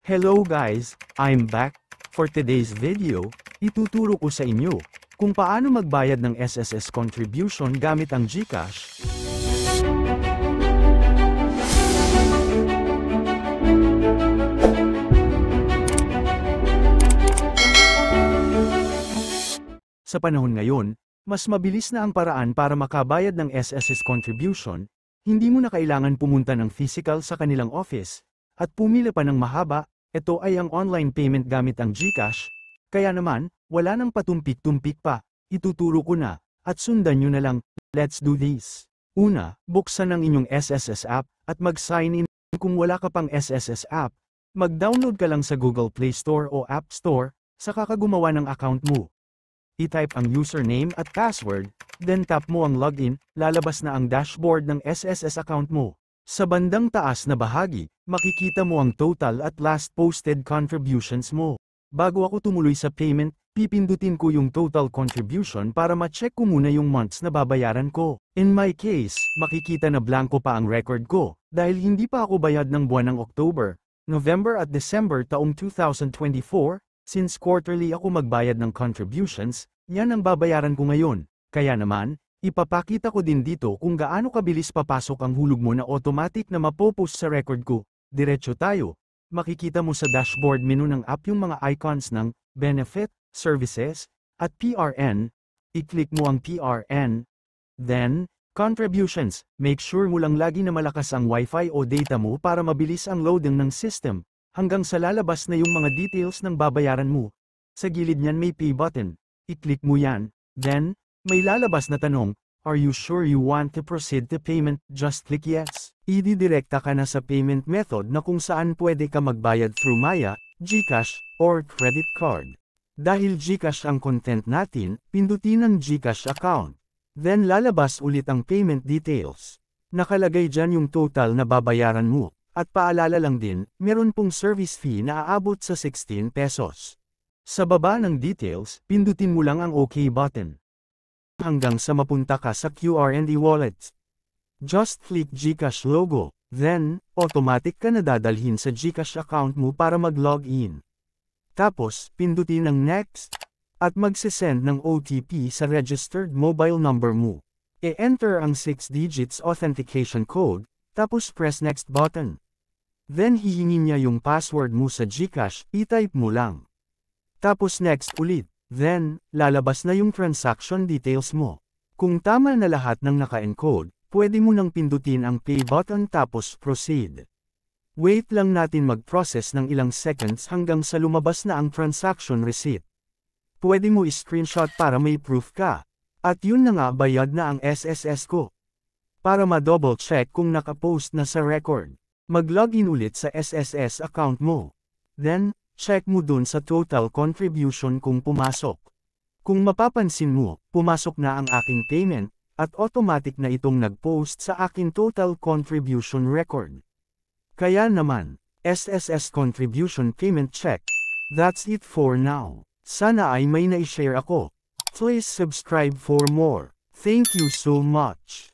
Hello guys, I'm back. For today's video, ituturo ko sa inyo kung paano magbayad ng SSS contribution gamit ang GCash. Sa panahon ngayon, mas mabilis na ang paraan para makabayad ng SSS contribution, hindi mo na kailangan pumunta ng physical sa kanilang office, at pumila pa ng mahaba. Ito ay ang online payment gamit ang GCash, kaya naman, wala nang patumpik-tumpik pa, ituturo ko na, at sundan nyo na lang. Let's do this. Una, buksan ang inyong SSS app, at mag-sign in. Kung wala ka pang SSS app, mag-download ka lang sa Google Play Store o App Store, saka ka gumawa ng account mo. I-type ang username at password, then tap mo ang login, lalabas na ang dashboard ng SSS account mo. Sa bandang taas na bahagi, makikita mo ang total at last posted contributions mo. Bago ako tumuloy sa payment, pipindutin ko yung total contribution para ma-check ko muna yung months na babayaran ko. In my case, makikita na blanco pa ang record ko, dahil hindi pa ako bayad ng buwan ng October, November at December taong 2024, since quarterly ako magbayad ng contributions, yan ang babayaran ko ngayon. Kaya naman, ipapakita ko din dito kung gaano kabilis papasok ang hulog mo na automatic na mapopost sa record ko. Diretso tayo. Makikita mo sa dashboard menu ng app yung mga icons ng Benefit, Services, at PRN. I-click mo ang PRN. Then, Contributions. Make sure mo lang lagi na malakas ang Wi-Fi o data mo para mabilis ang loading ng system, hanggang sa lalabas na yung mga details ng babayaran mo. Sa gilid niyan may pay button. I-click mo yan. Then, may lalabas na tanong, are you sure you want to proceed to payment? Just click yes. Ididirekta ka na sa payment method na kung saan pwede ka magbayad through Maya, GCash, or credit card. Dahil GCash ang content natin, pindutin ang GCash account. Then lalabas ulit ang payment details. Nakalagay dyan yung total na babayaran mo. At paalala lang din, meron pong service fee na aabot sa 16 pesos. Sa baba ng details, pindutin mo lang ang OK button. Hanggang sa mapunta ka sa QR&D wallets. Just click GCash logo, then, automatic ka na dadalhin sa GCash account mo para mag-login. Tapos, pindutin ang next, at magsisend ng OTP sa registered mobile number mo. E-enter ang 6 digits authentication code, tapos press next button. Then hihingin niya yung password mo sa GCash, i-type mo lang. Tapos next ulit. Then, lalabas na yung transaction details mo. Kung tama na lahat ng naka-encode, pwede mo nang pindutin ang pay button tapos proceed. Wait lang natin mag-process ng ilang seconds hanggang sa lumabas na ang transaction receipt. Pwede mo i-screenshot para may proof ka. At yun na nga, bayad na ang SSS ko. Para ma-double check kung naka-post na sa record, mag-login ulit sa SSS account mo. Then, check mo dun sa total contribution kung pumasok. Kung mapapansin mo, pumasok na ang aking payment, at automatic na itong nag-post sa aking total contribution record. Kaya naman, SSS contribution payment check. That's it for now. Sana ay may na-share ako. Please subscribe for more. Thank you so much.